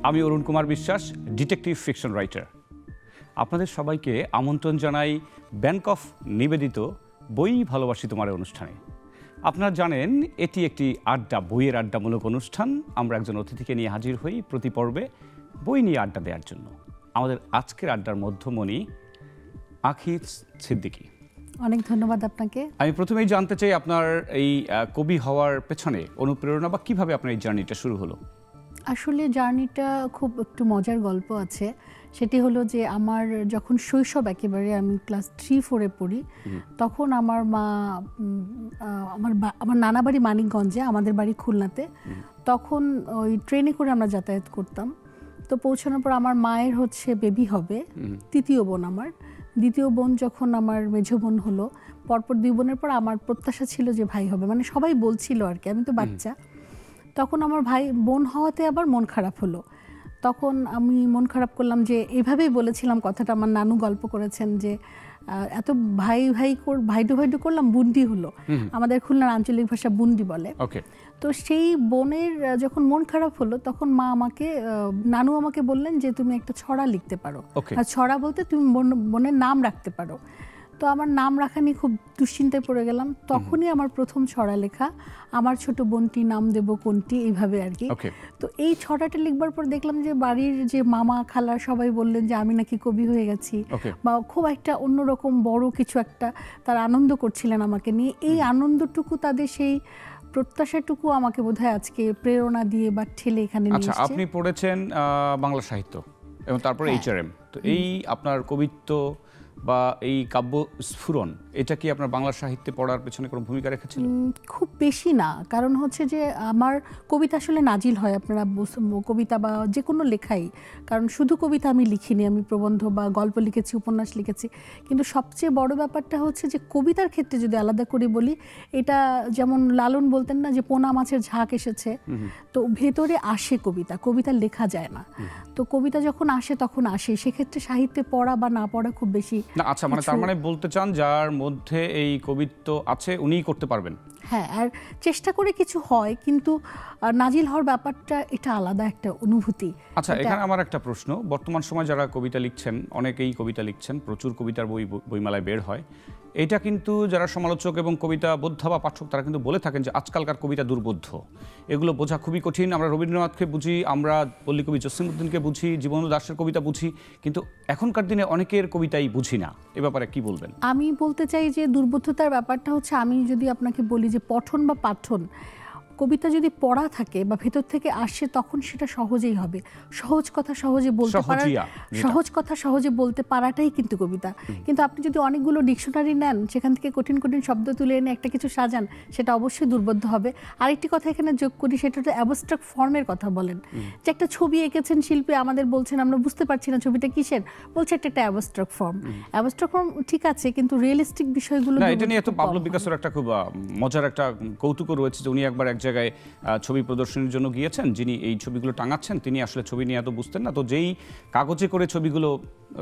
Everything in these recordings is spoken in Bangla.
আমি Arun Kumar Biswas, detective fiction writer. আপনাদের সবাইকে আমন্ত্রণ জানাই ব্যাংক অফ নিবেদিত বই ভালোবাসি তোমার অনুষ্ঠানে। আপনারা জানেন এটি একটি আড্ডা, বইয়ের আড্ডামূলক অনুষ্ঠান। আমরা একজন অতিথিকে নিয়ে হাজির হই প্রতি পর্বে বই নিয়ে আড্ডা দেওয়ার জন্য। আমাদের আজকের আড্ডার মধ্যমণি আঁখি সিদ্দিকী। অনেক ধন্যবাদ আপনাকে। আমি প্রথমেই জানতে চাই আপনার এই কবি হওয়ার পেছনে অনুপ্রেরণা বা কিভাবে আপনার এই জার্নিটা শুরু হলো? আসলে জার্নিটা খুব একটু মজার গল্প আছে। সেটি হলো যে আমার যখন শৈশব, একেবারে আমি ক্লাস 3-4-এ পড়ি, তখন আমার মা আমার নানা বাড়ি মানিকগঞ্জে, আমাদের বাড়ি খুলনাতে। তখন ওই ট্রেনে করে আমরা যাতায়াত করতাম। তো পৌঁছানোর পর আমার মায়ের হচ্ছে বেবি হবে, তৃতীয় বোন আমার। দ্বিতীয় বোন যখন আমার মেঝো বোন হলো, পরপর 2 বোনের পর আমার প্রত্যাশা ছিল যে ভাই হবে, মানে সবাই বলছিল আর কি, আমি তো বাচ্চা। তখন আমার বোন হওয়াতে আবার মন খারাপ হলো। তখন আমি মন খারাপ করলাম যে এইভাবেই বলেছিলাম কথাটা, আমার নানু গল্প করেছেন যে এত ভাইডু করলাম, বুন্ডি হলো। আমাদের খুলনার আঞ্চলিক ভাষা বুন্ডি বলে। তো সেই বোনের যখন মন খারাপ হলো, তখন নানু আমাকে বললেন যে তুমি একটা ছড়া লিখতে পারো। আর ছড়া বলতে তুমি বোনের নাম রাখতে পারো। তো আমার নাম রাখা নিয়ে খুব দুশ্চিন্তায় পড়ে গেলাম। তখনই আমার প্রথম ছড়া লেখা, আমার ছোট বোনটি নাম দেব কোনটি, এইভাবে আর কি। তো এই ছড়াটা লিখবার পর দেখলাম যে বাড়ির যে মামা খালা সবাই বললেন যে আমি নাকি কবি হয়ে গেছি, বা খুব একটা অন্যরকম বড় কিছু একটা তারা আনন্দ করছিলেন আমাকে নিয়ে। এই আনন্দটুকু, তাদের সেই প্রত্যাশাটুকু আমাকে বোধহয় আজকে প্রেরণা দিয়ে বা ঠেলে এখানে নিয়ে এসেছে। আপনি পড়েছেন বাংলা সাহিত্য এবং তারপরে HRM, তো এই আপনার কবিত্ব বা এই কাব্য স্ফুরণ, এটা কি আপনার বাংলা সাহিত্যে পড়ার পেছনে কোনো ভূমিকা রেখেছিল? খুব বেশি না, কারণ হচ্ছে যে আমার কবিতা আসলে নাজিল হয়, আপনারা কবিতা বা যে কোনো লেখাই, কারণ শুধু কবিতা আমি লিখিনি, আমি প্রবন্ধ বা গল্প লিখেছি, উপন্যাস লিখেছি। কিন্তু সবচেয়ে বড় ব্যাপারটা হচ্ছে যে কবিতার ক্ষেত্রে যদি আলাদা করে বলি, এটা যেমন লালন বলতেন না যে পোনা মাছের ঝাঁক এসেছে, তো ভেতরে আসে কবিতা লেখা যায় না। তো কবিতা যখন আসে তখন আসে, সেক্ষেত্রে সাহিত্যে পড়া বা না পড়া খুব বেশি না। আচ্ছা, মানে তার মানে বলতে চান যার মধ্যে এই কবিত্ব আছে উনিই করতে পারবেন? হ্যাঁ, আর চেষ্টা করে কিছু হয়, কিন্তু নাজিল হওয়ার ব্যাপারটা এটা আলাদা একটা অনুভূতি। আচ্ছা, এখানে আমার একটা প্রশ্ন, বর্তমান সময় যারা কবিতা লিখছেন, অনেকেই কবিতা লিখছেন, প্রচুর কবিতার বইমেলায় বের হয়। এটা কিন্তু যারা সমালোচক এবং কবিতা বোদ্ধা বা পাঠক, তারা কিন্তু বলে থাকেন যে আজকালকার কবিতা দুর্বোধ্য, এগুলো বোঝা খুবই কঠিন। আমরা রবীন্দ্রনাথকে বুঝি, আমরা পল্লীকবি জসিমউদ্দিনকে বুঝি, জীবনানন্দ দাশের কবিতা বুঝি, কিন্তু এখনকার দিনে অনেকের কবিতাই বুঝি না। এ ব্যাপারে কি বলবেন? আমি বলতে চাই যে দুর্বোধ্যতার ব্যাপারটা হচ্ছে, আমি যদি আপনাকে বলি যে পঠন বা পাঠন, কবিতা যদি পড়া থাকে বা ভেতর থেকে আসে, তখন সেটা সহজেই হবে। সহজ কথা সহজে বলতে পারাটাই কিন্তু কবিতা। কিন্তু আপনি যদি অনেকগুলো ডিকশনারি নেন, সেখান থেকে কঠিন কঠিন শব্দ তুলে এনে একটা কিছু সাজান, সেটা অবশ্যই দুর্বোধ্য হবে। আরেকটি কথা এখানে যোগ করি, সেটা হচ্ছে অ্যাবস্ট্রাক্ট ফর্মের কথা বলেন। যে একটা ছবি এঁকেছেন শিল্পী, আমাদের বলছেন আমরা বুঝতে পারছি না ছবিটা কিসের, বলছে একটা অ্যাবস্ট্রাক্ট ফর্ম। অ্যাবস্ট্রাক্ট ফর্ম ঠিক আছে, কিন্তু রিয়েলিস্টিক বিষয়গুলো না। এটা নিয়ে তো পাবলো পিকাসোর একটা খুব মজার একটা কৌতুক রয়েছে যে উনি একবার এক জায়গায় ছবি প্রদর্শনীর জন্য গিয়েছেন, যিনি এই ছবিগুলো টাঙাচ্ছেন তিনি আসলে ছবি নিয়ে এত বুঝতেন না। তো যেই কাগজে করে ছবিগুলো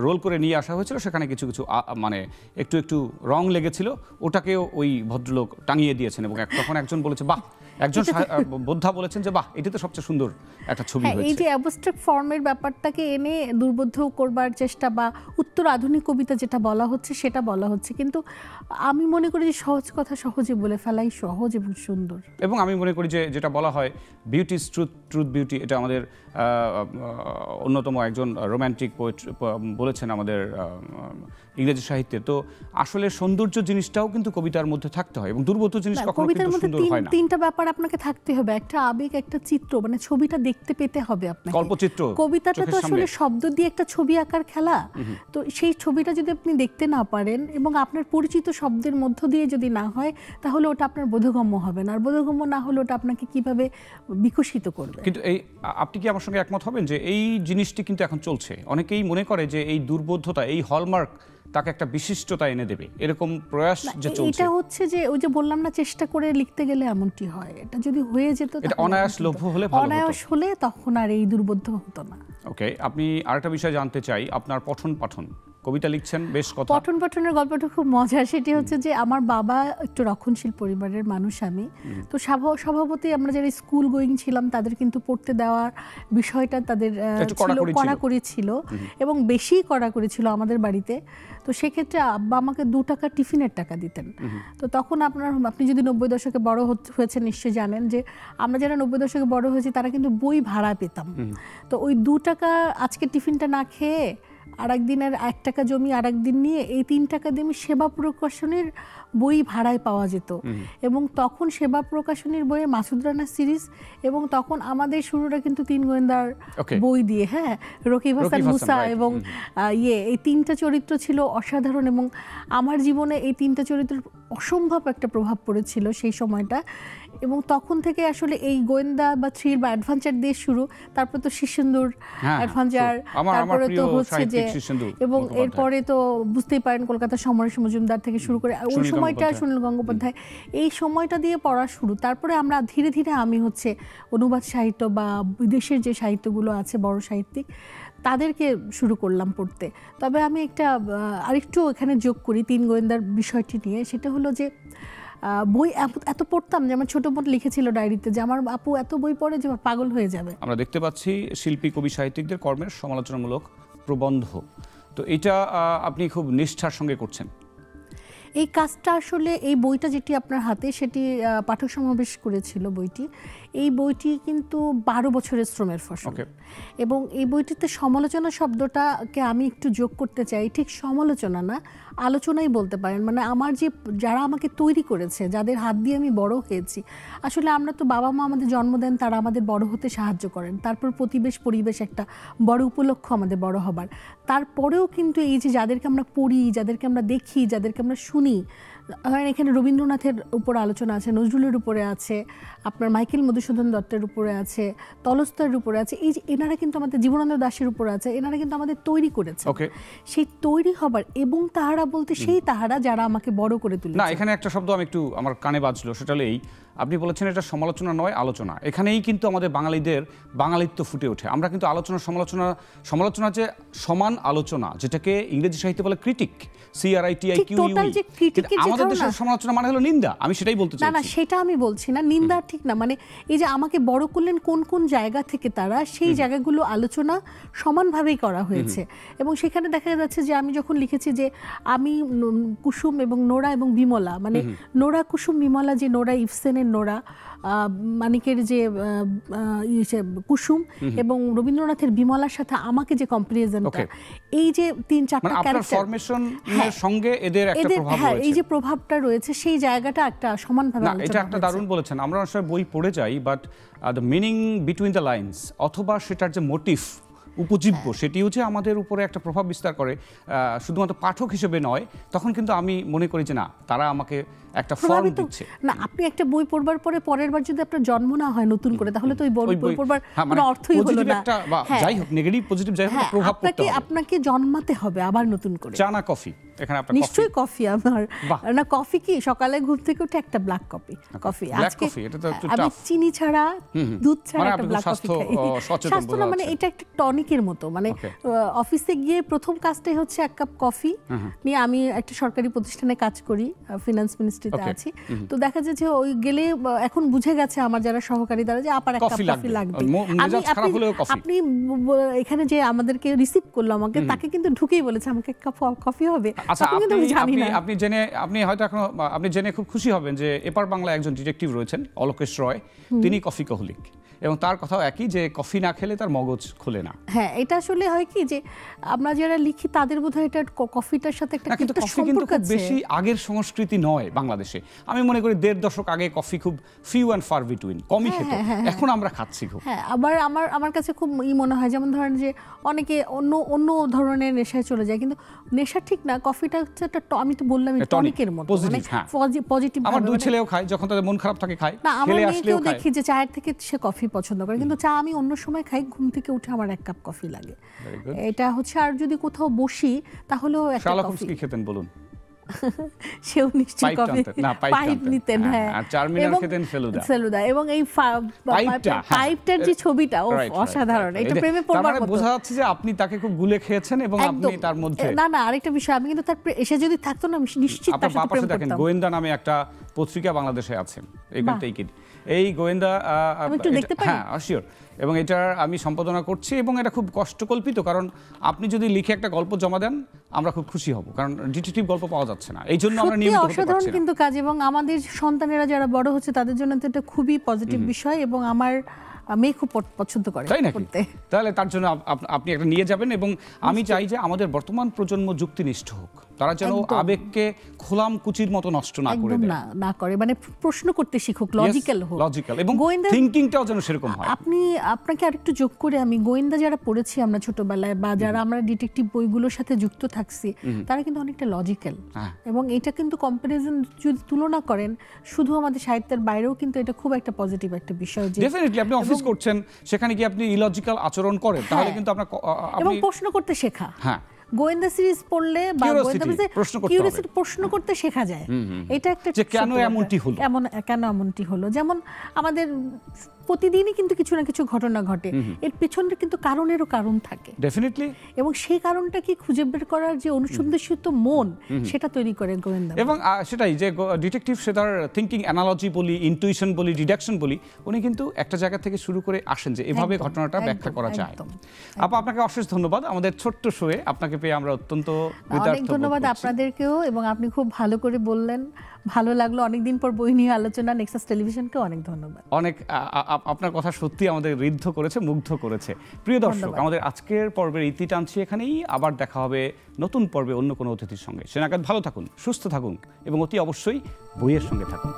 রোল করে নিয়ে আসা হয়েছিল, সেখানে কিছু কিছু মানে একটু একটু রং লেগেছিল, ওটাকেও ওই ভদ্রলোক টাঙিয়ে দিয়েছেন। এবং তখন একজন বলেছে বাহ, একজন বোদ্ধা বলেছেন যে বাহ, এটা তো সবচেয়ে সুন্দর একটা ছবি হয়েছে। এই যে অ্যাবস্ট্রাক্ট ফর্মের ব্যাপারটাকে এনে দুর্বোধ্য করবার চেষ্টা, বা উত্তর আধুনিক কবিতা যেটা বলা হচ্ছে সেটা বলা হচ্ছে, কিন্তু আমি মনে করি যে সহজ কথা সহজে বলে ফেলাই সহজ এবং সুন্দর। এবং আমি মনে করি যে যেটা বলা হয় beauty is truth, truth beauty, এটা আমাদের অন্যতম একজন রোম্যান্টিক পোয়েট বলেছেন আমাদের ইংরেজি সাহিত্যে। তো আসলে সৌন্দর্য জিনিসটাও কিন্তু কবিতার মধ্যে থাকতে হয়, এবং দুর্বোধ্য জিনিস কখনো কিন্তু সুন্দর হয় না। তিনটা ব্যাপার আপনাকে থাকতে হবে, একটা আবেগ, একটা চিত্র, মানে ছবিটা দেখতে পেতে হবে আপনাকে, কল্পচিত্র। কবিতাটা তো আসলে শব্দ দিয়ে একটা ছবি আঁকার খেলা। তো সেই ছবিটা যদি আপনি দেখতে না পারেন এবং আপনার পরিচিত শব্দের মধ্য দিয়ে যদি না হয়, তাহলে ওটা আপনার বোধগম্য হবে না। আর বোধগম্য না হলে ওটা আপনাকে কিভাবে বিকশিত করবে? কিন্তু আপনি কি আমার সঙ্গে একমত হবেন যে এই জিনিসটি কিন্তু এখন চলছে? অনেকেই মনে করে যে এই দুর্বোধ্যতা, এই হলমার্ক তাকে একটা বিশিষ্টতা এনে দেবে, এরকম প্রয়াস যে চলছে। এটা হচ্ছে যে ওই যে বললাম না, চেষ্টা করে লিখতে গেলে এমনটি হয়। এটা যদি হয়ে যেত, এটা অনায়াস লভ্য হলে ভালো হতো। অনায়াস হলে তখন আর এই দুর্বোধ্য হতো না। ওকে, আপনি আরেকটা বিষয় জানতে চাই, আপনার পঠন পাঠন কবিতা লিখছেন, বেশ কথা। পঠন পাঠনের গল্পটা খুব মজার। সেটি হচ্ছে যে আমার বাবা একটু রক্ষণশীল পরিবারের মানুষ, আমি তো স্বভাবতই আমরা যারা স্কুল গোয়িং ছিলাম তাদের কিন্তু পড়তে দেওয়ার বিষয়টা তাদের কড়াকড়ি ছিল এবং বেশি কড়াকড়ি ছিল আমাদের বাড়িতে। তো সেক্ষেত্রে আব্বা আমাকে 2 টাকা টিফিনের টাকা দিতেন। তো তখন আপনি যদি 90 দশকে বড় হয়েছেন নিশ্চয়ই জানেন যে আমরা যারা 90 দশকে বড় হয়েছি তারা কিন্তু বই ভাড়া পেতাম। তো ওই 2 টাকা আজকে টিফিনটা না খেয়ে আরেকদিনের 1 টাকা জমি আরেকদিন নিয়ে এই 3 টাকা দিয়ে আমি সেবা প্রকাশনের বই ভাড়ায় পাওয়া যেত। এবং তখন সেবা প্রকাশনের বইয়ে মাসুদ রানা সিরিজ, এবং তখন আমাদের শুরুটা কিন্তু 3 গোয়েন্দার বই দিয়ে, হ্যাঁ, রকিব হাসান মুসা এবং এই 3টা চরিত্র ছিল অসাধারণ এবং আমার জীবনে এই 3টা চরিত্রের অসম্ভব একটা প্রভাব পড়েছিল সেই সময়টা। এবং তখন থেকে আসলে এই গোয়েন্দা বা থ্রিল বা অ্যাডভেঞ্চার দিয়ে শুরু, তারপর তো শীর্ষেন্দুর অ্যাডভেঞ্চার, তারপরে তো হচ্ছে যে এবং এরপরে তো বুঝতেই পারেন কলকাতার সমরেশ মজুমদার থেকে শুরু করে ওই সময়টা সুনীল গঙ্গোপাধ্যায়, এই সময়টা দিয়ে পড়া শুরু। তারপরে আমরা ধীরে ধীরে আমি হচ্ছে অনুবাদ সাহিত্য বা বিদেশের যে সাহিত্যগুলো আছে বড় সাহিত্যিক তাদেরকে শুরু করলাম পড়তে। তবে আমি একটা আরেকটু এখানে যোগ করি 3 গোয়েন্দার বিষয়টি নিয়ে, সেটা হলো যে বই এত পড়তাম যে আমার ছোট বোন লিখেছিল ডায়েরিতে যে আমার আপু এত বই পড়ে যে পাগল হয়ে যাবে। আমরা দেখতে পাচ্ছি শিল্পী কবি সাহিত্যিকদের কর্মের সমালোচনামূলক প্রবন্ধ, তো এটা আপনি খুব নিষ্ঠার সঙ্গে করছেন। এই কাজটা আসলে এই বইটা যেটি আপনার হাতে সেটি পাঠক সমাবেশ করেছিল বইটি। এই বইটি কিন্তু 12 বছরের শ্রমের ফসল এবং এই বইটিতে সমালোচনা শব্দটাকে আমি একটু যোগ করতে চাই। ঠিক সমালোচনা না, আলোচনাই বলতে পারেন। মানে আমার যারা আমাকে তৈরি করেছে, যাদের হাত দিয়ে আমি বড় হয়েছি, আসলে আমরা তো বাবা মা আমাদের জন্ম দেন, তারা আমাদের বড় হতে সাহায্য করেন, তারপর পরিবেশ একটা বড় উপলক্ষ আমাদের বড় হবার। তারপরেও কিন্তু এই যে যাদেরকে আমরা পড়ি, যাদেরকে আমরা দেখি, যাদেরকে আমরা শুনি, এখানে রবীন্দ্রনাথের উপর আলোচনা আছে, নজরুলের উপরে আছে, আপনার মাইকেল মধুসূদন দত্তের উপরে আছে, তলস্তয়ের উপরে আছে, এই যে এনারা কিন্তু আমাদের জীবনানন্দ দাশের উপরে আছে, এনারা কিন্তু আমাদের তৈরি করেছে। সেই তৈরি হবার এবং তাহারা বলতে সেই তাহারা যারা আমাকে বড় করে তুলেছে। না, এখানে একটা শব্দ আমি একটু আমার কানে বাজলো, সেটা হলো আপনি বলেছেন এটা সমালোচনা নয় আলোচনা। এখানেই কিন্তু আমাদের বাঙালিদের বাঙালিত্ব ফুটে ওঠে। আমরা কিন্তু আলোচনা সমালোচনা যে সমান আলোচনা, যেটাকে ইংরেজি সাহিত্যে বলে ক্রিটিক, CRITIQ। আমাদের দেশের সমালোচনা মানে হলো নিন্দা, আমি সেটাই বলতে চাই। না, সেটা আমি বলছি না, নিন্দা ঠিক না। মানে এই যে আমাকে বড় করলেন কোন কোন জায়গা থেকে তারা, সেই জায়গাগুলো আলোচনা সমানভাবেই করা হয়েছে। এবং সেখানে দেখা যাচ্ছে যে আমি যখন লিখেছি যে আমি কুসুম এবং নোরা এবং বিমলা, মানে নোরা কুসুম বিমলা, যে নোরা ইভসেনের নোরা, মানিকের যে কুসুম এবং রবীন্দ্রনাথের বিমলার সাথে আমাকে যে কম্পারিজনটা, এই যে 3-4টা ক্যারেক্টারের সঙ্গে এদের একটা প্রভাব রয়েছে, এই যে প্রভাবটা রয়েছে, সেই জায়গাটা একটা সমানভাবে আলোচনা। এটা একটা দারুণ বলেছেন। আমরা আসলে বই পড়ে যাই, but the meaning between the lines অথবা সেটার যে মোটিভ, উপজীব্য, সেটিও যে আমাদের উপরে একটা প্রভাব বিস্তার করে, শুধুমাত্র পাঠক হিসেবে নয়। তখন কিন্তু আমি মনে করি যে না, তারা আমাকে একটা ফর্ম দিচ্ছে। না, আপনি একটা বই পড়বার পরে পরের বার যদি আপনার জন্ম না হয় নতুন করে, তাহলে তো ওই বই পড়বার কোনো অর্থই হলো না। যাই হোক, নেগেটিভ পজিটিভ যাই হোক, প্রভাব পড়তে হবে। আপনাকে জন্মাতে হবে আবার নতুন করে। চা না কফি? এখানে আপনার নিশ্চয়ই কফি। আমার না, কফি কি সকালে ঘুম থেকে উঠে একটা ব্ল্যাক কফি। আজকে আমি চিনি ছাড়া, দুধ ছাড়া একটা ব্ল্যাক কফি খাই। স্বাস্থ্য না, মানে এটা একটা টনিকের মতো। মানে অফিসে গিয়ে প্রথম কাজটাই হচ্ছে 1 কাপ কফি নিয়ে। আমি একটা সরকারি প্রতিষ্ঠানে কাজ করি, ফিনান্স মিনিস্ট্রিতে আছি। তো দেখা যায় যে ওই গেলে এখন বুঝে গেছে আমার যারা সহকারী তারা, যে আপার 1 কাপ কফি লাগবে। আপনি এখানে যে আমাদেরকে রিসিভ করলো, আমাকে তাকে কিন্তু ঢুকেই বলেছে আমাকে 1 কাপ কফি হবে। আচ্ছা, আপনি জেনে খুব খুশি হবেন যে এপার বাংলায় একজন ডিটেকটিভ রয়েছেন, অলোকেশ রয়, তিনি কফি কাহলিক, এবং তার কথাও একই, যে কফি না খেলে তার মগজ খুলে না। হ্যাঁ, এটা আসলে হয় কি যে আমরা যারা লিখি তাদের বোধহয় এটা কফিটার সাথে একটা সম্পর্ক আছে। বেশি আগের সংস্কৃতি নয় বাংলাদেশে। আমি মনে করি 1.5 দশক আগে কফি খুব ফিউ অ্যান্ড ফার বিটুইন, কমই খেত, এখন আমরা খাচ্ছি খুব। হ্যাঁ, আবার আমার কাছে খুব মনে হয়, যেমন ধরেন যে অনেকে অন্য ধরনের নেশায় চলে যায়, কিন্তু নেশা ঠিক না, কফিটা হচ্ছে একটা, আমি তো বললাম টনিকের মতো, মানে পজিটিভ। আমার 2 ছেলেও খায়, যখন তাদের মন খারাপ থাকে খায়। না, আমার মেয়েকেও দেখি যে চায়ের থেকে সে কফি পছন্দ করে, কিন্তু চা আমি অন্য সময় খাই। ঘুম থেকে উঠে আমার 1 কাপ কফি লাগে, এটা হচ্ছে। আর যদি কোথাও বসি তাহলেও একটা কফি। কি খেতেন বলুন? সেও নিশ্চয়ই পাইপ কফি টানতেন, না, পাইপ পাইপ টানতেন। নিতেন, হ্যাঁ, হ্যাঁ। আর চারমিনার এবং খেতেন ফেলুদা। ফেলুদা এবং এই পাইপটা, হ্যাঁ। পাইপটার যে ছবিটা ও Right, right, অসাধারণ, right. এটা এই যে, প্রেমে তার পড়বার মানে মতো। বোঝা যাচ্ছে যে আপনি তাকে খুব গুলে খেয়েছেন এবং আপনি একদম। তার মধ্যে না না, আরেকটা বিষয়, আমি কিন্তু তার এসে যদি থাকতো না, আমি নিশ্চিত তার আপনার সাথে বাপাসে প্রেম দেখেন করতাম। গোয়েন্দা নামে একটা পত্রিকা বাংলাদেশে আছে, এইখানটাই কি এই গোয়েন্দা আমি একটু দেখতে পারি? হ্যাঁ শিওর। এবং এটা আমি সম্পাদনা করছি এবং এটা খুব কষ্টকল্পিত, কারণ আপনি যদি লিখে একটা গল্প জমা দেন আমরা খুব খুশি হব, কারণ ডিটেকটিভ গল্প পাওয়া যাচ্ছে না, এই জন্য আমরা সত্যি নিয়মিত হতে অসাধারণ পারছি না। কিন্তু কাজ, এবং আমাদের সন্তানেরা যারা বড় হচ্ছে তাদের জন্য তো এটা খুবই পজিটিভ বিষয়, এবং আমার মেয়ে খুব পছন্দ করে তাই নাকি? পড়তে। তাহলে তার জন্য আপনি একটা নিয়ে যাবেন, এবং আমি চাই যে আমাদের বর্তমান প্রজন্ম যুক্তিনিষ্ঠ হোক, তারা যেন একদম। আবেগকে খোলাম কুচির মতো নষ্ট না করে একদম দেয়, না করে, মানে প্রশ্ন করতে শিখুক, লজিক্যাল হোক। লজিক্যাল, এবং গোয়েন্দা থিংকিংটাও যেন সেরকম হয়। আপনাকে আরেকটু যোগ করে, আমি গোয়েন্দা যারা পড়েছি আমরা ছোটবেলায়, বা যারা আমরা ডিটেকটিভ বইগুলোর সাথে যুক্ত থাকছি, তারা কিন্তু অনেকটা লজিক্যাল, হ্যাঁ। এবং এটা কিন্তু কম্পারিজন যদি তুলনা করেন শুধু আমাদের সাহিত্যের বাইরেও কিন্তু এটা খুব একটা পজিটিভ একটা বিষয় যে ডেফিনেটলি আপনি অফিস করছেন, সেখানে কি আপনি ইলজিক্যাল আচরণ করেন, তাহলে হ্যাঁ। কিন্তু আপনার এবং আপনি প্রশ্ন করতে শেখা। হ্যাঁ, গোয়েন্দা সিরিজ পড়লে বা Curiosity, গোয়েন্দা প্রশ্ন করতে কিউরিওসিটি, প্রশ্ন করতে শেখা যায়। এটা একটা যে কেন সত্য কথা। এমনটি হলো? কেন এমনটি হলো, যেমন আমাদের প্রতিদিনই কিন্তু কিছু না কিছু ঘটনা ঘটে, এর পেছনে কিন্তু কারণেরও কারণ থাকে, ডেফিনেটলি। এবং সেই কারণটা কি খুঁজে বের করার যে অনুসন্ধানশীল মন, সেটা তৈরি করে গোয়েন্দা। এবং সেটাই যে ডিটেকটিভ, সে তার থিঙ্কিং অ্যানালজি বলি, ইনটুইশন বলি, ডিডাকশন বলি, উনি কিন্তু একটা জায়গা থেকে শুরু করে আসেন যে এভাবে একদম, ঘটনাটা ব্যাখ্যা একদম, করা যায়। একদম, আপা, আপনাকে অশেষ ধন্যবাদ। আমাদের ছোট্ট শোয়ে আপনাকে পেয়ে আমরা অত্যন্ত অনেক কৃতার্থ বোধ ধন্যবাদ করছি। আপনাদেরকেও, এবং আপনি খুব ভালো করে বললেন, ভালো লাগলো। অনেকদিন পর বই নিয়ে আলোচনা, নেক্সাস টেলিভিশনকেও অনেক ধন্যবাদ। অনেক আপনার কথা সত্যি আমাদের ঋদ্ধ করেছে, মুগ্ধ করেছে। প্রিয় দর্শক, ধন্যবাদ। আমাদের আজকের পর্বের ইতি টানছি এখানেই। আবার দেখা হবে নতুন পর্বে অন্য কোনো অতিথির সঙ্গে। সে নাগাদ ভালো থাকুন, সুস্থ থাকুন, এবং অতি অবশ্যই বইয়ের সঙ্গে থাকুন।